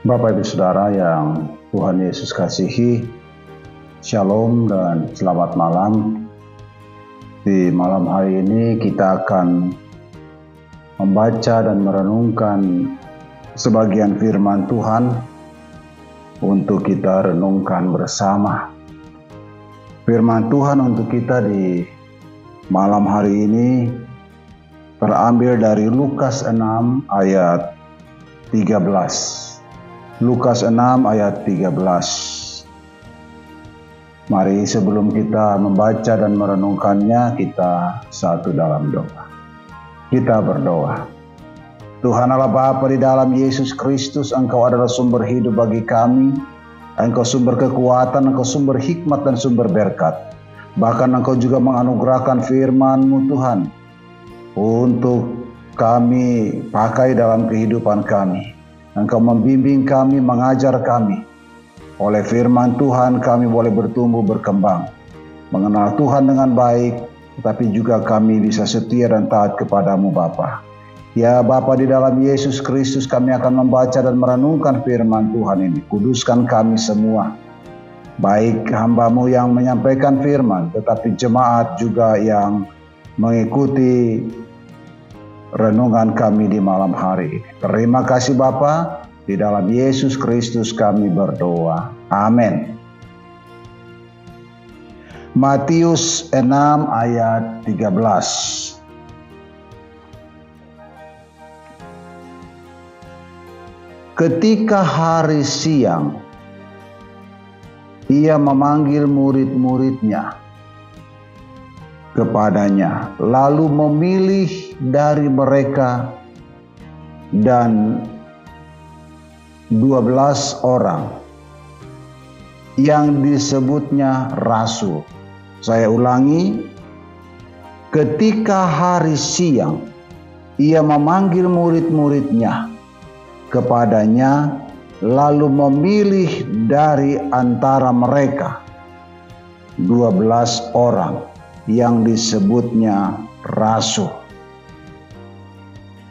Bapak Ibu Saudara yang Tuhan Yesus kasihi, Shalom dan selamat malam. Di malam hari ini kita akan membaca dan merenungkan sebagian firman Tuhan untuk kita renungkan bersama. Firman Tuhan untuk kita di malam hari ini terambil dari Lukas 6 ayat 13. Lukas 6 ayat 13. Mari sebelum kita membaca dan merenungkannya, kita satu dalam doa. Kita berdoa. Tuhan Allah Bapa, di dalam Yesus Kristus, Engkau adalah sumber hidup bagi kami. Engkau sumber kekuatan, Engkau sumber hikmat dan sumber berkat. Bahkan Engkau juga menganugerahkan firman-Mu Tuhan untuk kami pakai dalam kehidupan kami. Engkau membimbing kami, mengajar kami. Oleh firman Tuhan kami boleh bertumbuh, berkembang, mengenal Tuhan dengan baik, tetapi juga kami bisa setia dan taat kepadamu Bapa. Ya Bapa, di dalam Yesus Kristus kami akan membaca dan merenungkan firman Tuhan ini. Kuduskan kami semua, baik hamba-Mu yang menyampaikan firman, tetapi jemaat juga yang mengikuti renungan kami di malam hari ini. Terima kasih Bapa, di dalam Yesus Kristus kami berdoa. Amin. Matius 6 ayat 13. Ketika hari siang, ia memanggil murid-muridnya kepadanya, lalu memilih dari mereka dan 12 orang yang disebutnya rasul. Saya ulangi, ketika hari siang ia memanggil murid-muridnya kepadanya, lalu memilih dari antara mereka 12 orang yang disebutnya rasul.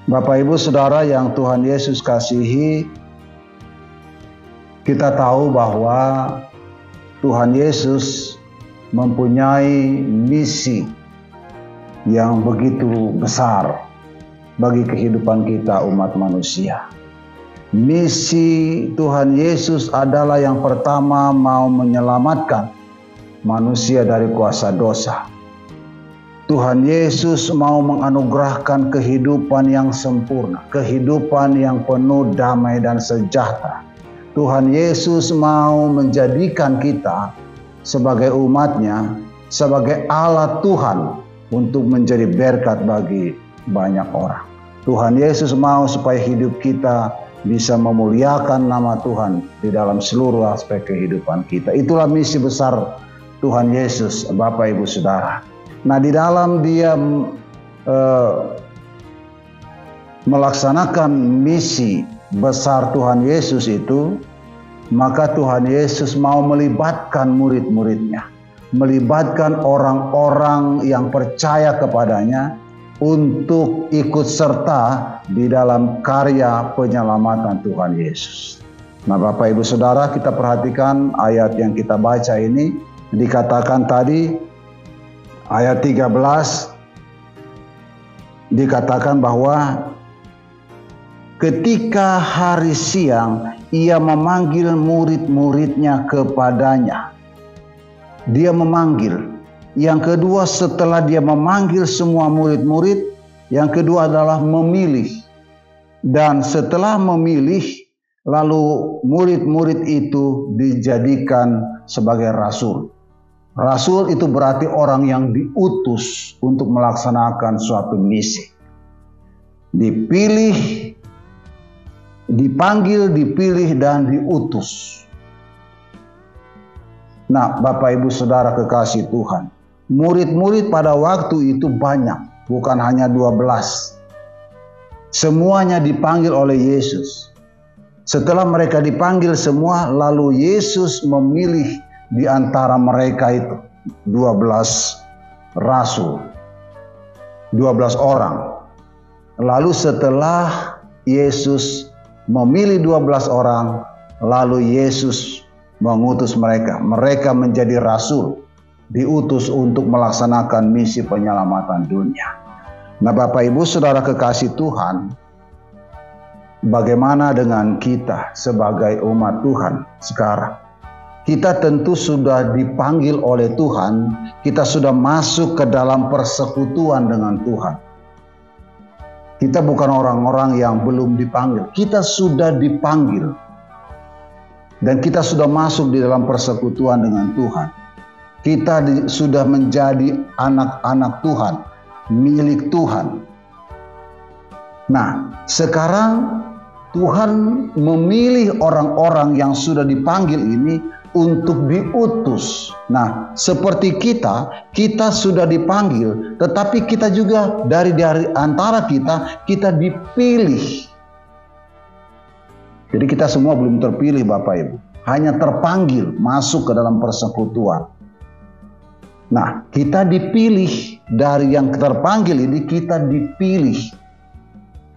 Bapak Ibu Saudara yang Tuhan Yesus kasihi, kita tahu bahwa Tuhan Yesus mempunyai misi yang begitu besar bagi kehidupan kita umat manusia. Misi Tuhan Yesus adalah yang pertama mau menyelamatkan manusia dari kuasa dosa. Tuhan Yesus mau menganugerahkan kehidupan yang sempurna, kehidupan yang penuh damai dan sejahtera. Tuhan Yesus mau menjadikan kita sebagai umat-Nya, sebagai alat Tuhan untuk menjadi berkat bagi banyak orang. Tuhan Yesus mau supaya hidup kita bisa memuliakan nama Tuhan di dalam seluruh aspek kehidupan kita. Itulah misi besar Tuhan Yesus, Bapak Ibu Saudara. Nah, di dalam dia melaksanakan misi besar Tuhan Yesus itu, maka Tuhan Yesus mau melibatkan murid-muridnya, melibatkan orang-orang yang percaya kepadanya untuk ikut serta di dalam karya penyelamatan Tuhan Yesus. Nah, Bapak Ibu Saudara, kita perhatikan ayat yang kita baca ini. Dikatakan tadi ayat 13, dikatakan bahwa ketika hari siang ia memanggil murid-muridnya kepadanya. Dia memanggil. Yang kedua, setelah dia memanggil semua murid-murid, yang kedua adalah memilih. Dan setelah memilih, lalu murid-murid itu dijadikan sebagai rasul. Rasul itu berarti orang yang diutus untuk melaksanakan suatu misi. Dipilih, dipanggil, dipilih, dan diutus. Nah, Bapak Ibu Saudara kekasih Tuhan, murid-murid pada waktu itu banyak, bukan hanya 12. Semuanya dipanggil oleh Yesus. Setelah mereka dipanggil semua, lalu Yesus memilih di antara mereka itu 12 rasul, 12 orang. Lalu setelah Yesus memilih 12 orang, lalu Yesus mengutus mereka. Mereka menjadi rasul, diutus untuk melaksanakan misi penyelamatan dunia. Nah, Bapak Ibu Saudara kekasih Tuhan, bagaimana dengan kita sebagai umat Tuhan sekarang? Kita tentu sudah dipanggil oleh Tuhan, kita sudah masuk ke dalam persekutuan dengan Tuhan. Kita bukan orang-orang yang belum dipanggil, kita sudah dipanggil. Dan kita sudah masuk di dalam persekutuan dengan Tuhan. Kita sudah menjadi anak-anak Tuhan, milik Tuhan. Nah, sekarang Tuhan memilih orang-orang yang sudah dipanggil ini untuk diutus. Nah, seperti kita sudah dipanggil, tetapi kita juga dari antara kita dipilih. Jadi kita semua belum terpilih Bapak Ibu, hanya terpanggil masuk ke dalam persekutuan. Nah, kita dipilih dari yang terpanggil ini, kita dipilih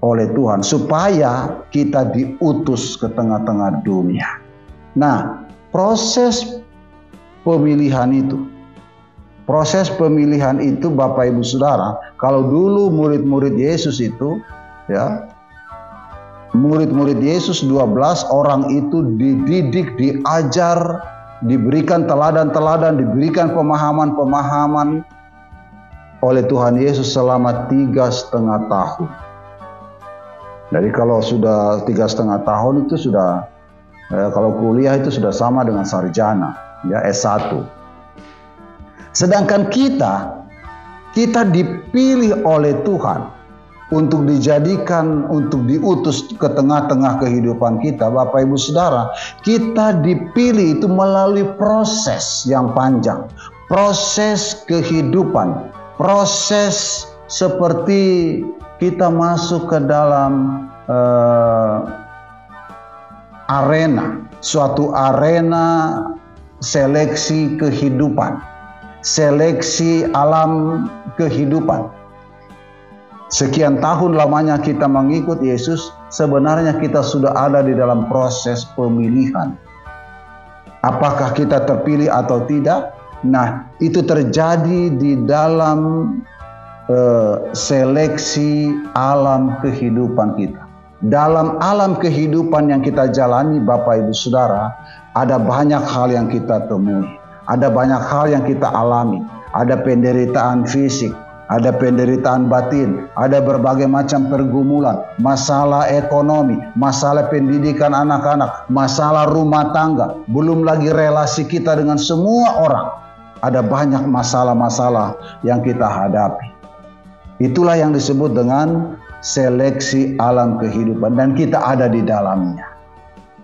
oleh Tuhan supaya kita diutus ke tengah-tengah dunia. Nah, proses pemilihan itu Bapak Ibu Saudara, kalau dulu murid-murid Yesus itu ya, murid-murid Yesus 12 orang itu dididik, diajar, diberikan teladan-teladan, diberikan pemahaman-pemahaman oleh Tuhan Yesus selama 3,5 tahun. Jadi kalau sudah 3,5 tahun itu sudah kalau kuliah itu sudah sama dengan sarjana, ya S1. Sedangkan kita dipilih oleh Tuhan untuk dijadikan, untuk diutus ke tengah-tengah kehidupan kita. Bapak Ibu Saudara, kita dipilih itu melalui proses yang panjang, proses kehidupan, proses seperti kita masuk ke dalam suatu arena seleksi kehidupan, seleksi alam kehidupan. Sekian tahun lamanya kita mengikut Yesus, sebenarnya kita sudah ada di dalam proses pemilihan. Apakah kita terpilih atau tidak? Nah, itu terjadi di dalam seleksi alam kehidupan kita. Dalam alam kehidupan yang kita jalani Bapak Ibu Saudara, ada banyak hal yang kita temui, ada banyak hal yang kita alami, ada penderitaan fisik, ada penderitaan batin, ada berbagai macam pergumulan, masalah ekonomi, masalah pendidikan anak-anak, masalah rumah tangga, belum lagi relasi kita dengan semua orang. Ada banyak masalah-masalah yang kita hadapi. Itulah yang disebut dengan seleksi alam kehidupan, dan kita ada di dalamnya.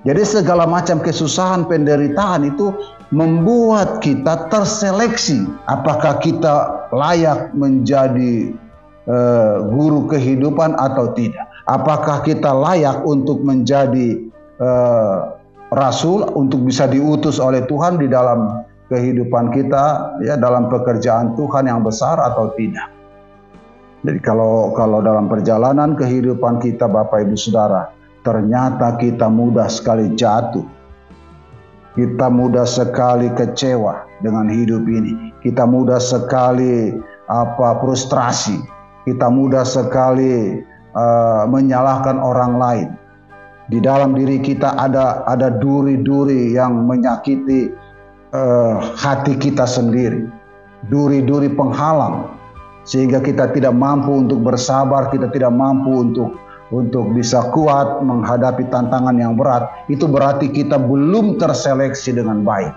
Jadi segala macam kesusahan, penderitaan itu membuat kita terseleksi. Apakah kita layak menjadi guru kehidupan atau tidak? Apakah kita layak untuk menjadi rasul, untuk bisa diutus oleh Tuhan di dalam kehidupan kita, ya, dalam pekerjaan Tuhan yang besar atau tidak? Jadi kalau dalam perjalanan kehidupan kita Bapak Ibu Saudara, ternyata kita mudah sekali jatuh. Kita mudah sekali kecewa dengan hidup ini. Kita mudah sekali frustrasi. Kita mudah sekali menyalahkan orang lain. Di dalam diri kita ada duri-duri yang menyakiti hati kita sendiri. Duri-duri penghalang. Sehingga kita tidak mampu untuk bersabar, kita tidak mampu untuk bisa kuat menghadapi tantangan yang berat. Itu berarti kita belum terseleksi dengan baik.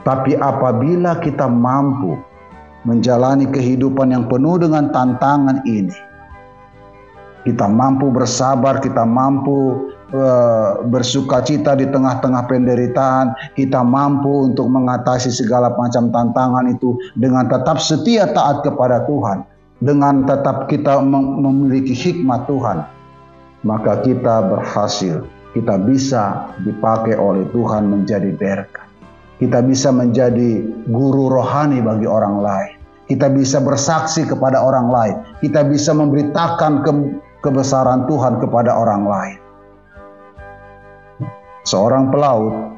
Tapi apabila kita mampu menjalani kehidupan yang penuh dengan tantangan ini, kita mampu bersabar, kita mampu bersukacita di tengah-tengah penderitaan, kita mampu untuk mengatasi segala macam tantangan itu dengan tetap setia taat kepada Tuhan, dengan tetap kita memiliki hikmat Tuhan, maka kita berhasil. Kita bisa dipakai oleh Tuhan menjadi berkat. Kita bisa menjadi guru rohani bagi orang lain. Kita bisa bersaksi kepada orang lain. Kita bisa memberitakan kebesaran Tuhan kepada orang lain. Seorang pelaut,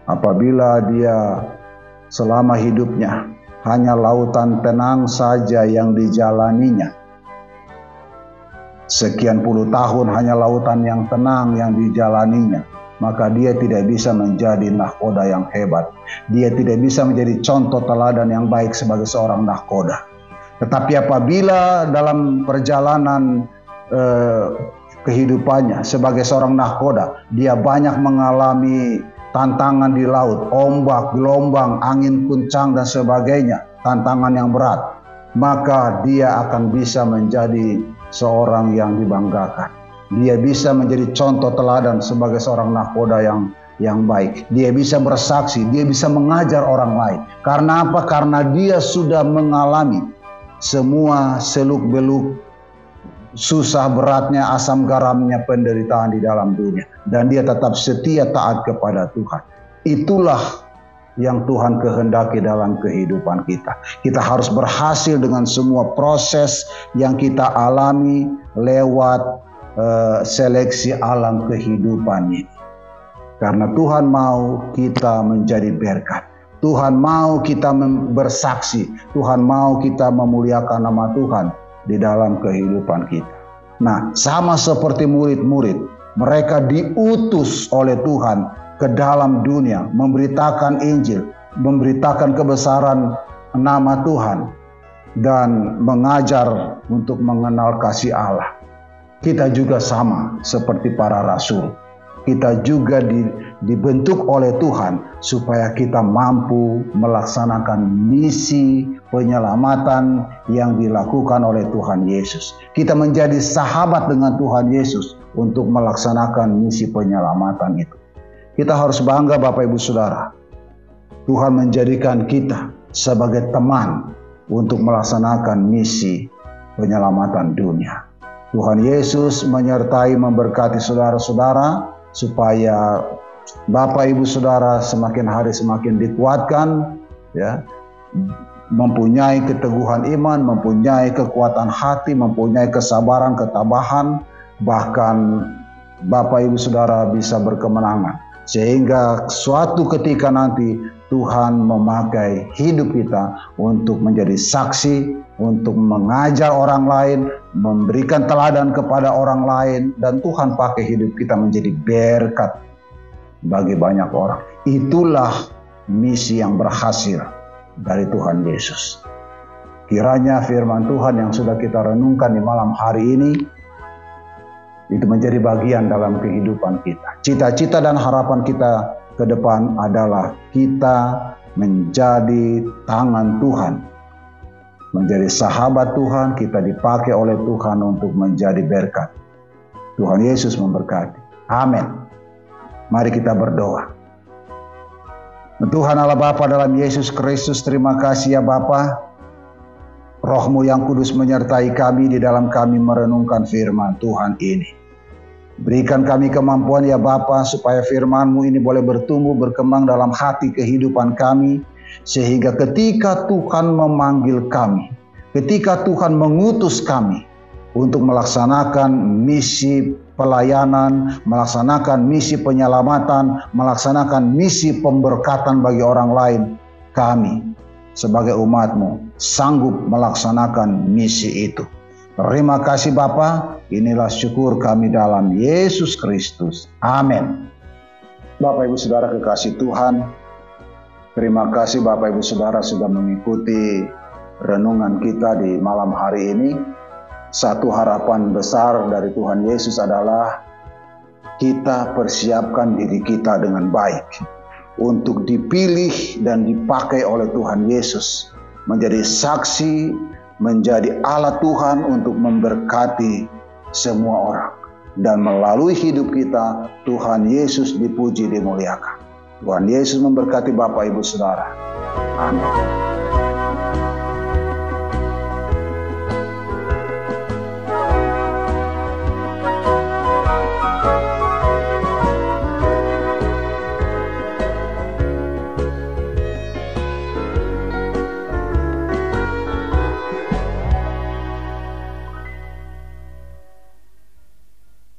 apabila dia selama hidupnya hanya lautan tenang saja yang dijalaninya, sekian puluh tahun hanya lautan yang tenang yang dijalaninya, maka dia tidak bisa menjadi nahkoda yang hebat. Dia tidak bisa menjadi contoh teladan yang baik sebagai seorang nahkoda. Tetapi apabila dalam perjalanan kehidupannya sebagai seorang nahkoda, dia banyak mengalami tantangan di laut, ombak, gelombang, angin kencang dan sebagainya, tantangan yang berat, maka dia akan bisa menjadi seorang yang dibanggakan. Dia bisa menjadi contoh teladan sebagai seorang nahkoda yang baik. Dia bisa bersaksi, dia bisa mengajar orang lain. Karena apa? Karena dia sudah mengalami semua seluk-beluk, susah beratnya, asam garamnya penderitaan di dalam dunia. Dan dia tetap setia taat kepada Tuhan. Itulah yang Tuhan kehendaki dalam kehidupan kita. Kita harus berhasil dengan semua proses yang kita alami lewat seleksi alam kehidupan ini. Karena Tuhan mau kita menjadi berkat. Tuhan mau kita bersaksi. Tuhan mau kita memuliakan nama Tuhan di dalam kehidupan kita. Nah, sama seperti murid-murid, mereka diutus oleh Tuhan ke dalam dunia, memberitakan Injil, memberitakan kebesaran nama Tuhan, dan mengajar untuk mengenal kasih Allah. Kita juga sama seperti para rasul. Kita juga dibentuk oleh Tuhan supaya kita mampu melaksanakan misi penyelamatan yang dilakukan oleh Tuhan Yesus. Kita menjadi sahabat dengan Tuhan Yesus untuk melaksanakan misi penyelamatan itu. Kita harus bangga Bapak Ibu Saudara. Tuhan menjadikan kita sebagai teman untuk melaksanakan misi penyelamatan dunia. Tuhan Yesus menyertai memberkati saudara-saudara supaya Bapak Ibu Saudara semakin hari semakin dikuatkan, ya, mempunyai keteguhan iman, mempunyai kekuatan hati, mempunyai kesabaran, ketabahan, bahkan Bapak Ibu Saudara bisa berkemenangan. Sehingga suatu ketika nanti Tuhan memakai hidup kita untuk menjadi saksi, untuk mengajar orang lain, memberikan teladan kepada orang lain, dan Tuhan pakai hidup kita menjadi berkat bagi banyak orang. Itulah misi yang berhasil dari Tuhan Yesus. Kiranya firman Tuhan yang sudah kita renungkan di malam hari ini itu menjadi bagian dalam kehidupan kita. Cita-cita dan harapan kita ke depan adalah kita menjadi tangan Tuhan, menjadi sahabat Tuhan, kita dipakai oleh Tuhan untuk menjadi berkat. Tuhan Yesus memberkati. Amin. Mari kita berdoa. Tuhan Allah Bapa dalam Yesus Kristus, terima kasih ya Bapa. Roh-Mu yang kudus menyertai kami di dalam kami merenungkan firman Tuhan ini. Berikan kami kemampuan ya Bapa supaya firman-Mu ini boleh bertumbuh, berkembang dalam hati kehidupan kami. Sehingga ketika Tuhan memanggil kami, ketika Tuhan mengutus kami untuk melaksanakan misi pelayanan, melaksanakan misi penyelamatan, melaksanakan misi pemberkatan bagi orang lain, kami sebagai umat-Mu sanggup melaksanakan misi itu. Terima kasih Bapa, inilah syukur kami dalam Yesus Kristus. Amin. Bapak Ibu Saudara kekasih Tuhan, terima kasih Bapak Ibu Saudara sudah mengikuti renungan kita di malam hari ini. Satu harapan besar dari Tuhan Yesus adalah kita persiapkan diri kita dengan baik untuk dipilih dan dipakai oleh Tuhan Yesus menjadi saksi, menjadi alat Tuhan untuk memberkati semua orang. Dan melalui hidup kita, Tuhan Yesus dipuji, dimuliakan. Tuhan Yesus memberkati Bapak Ibu Saudara. Amin.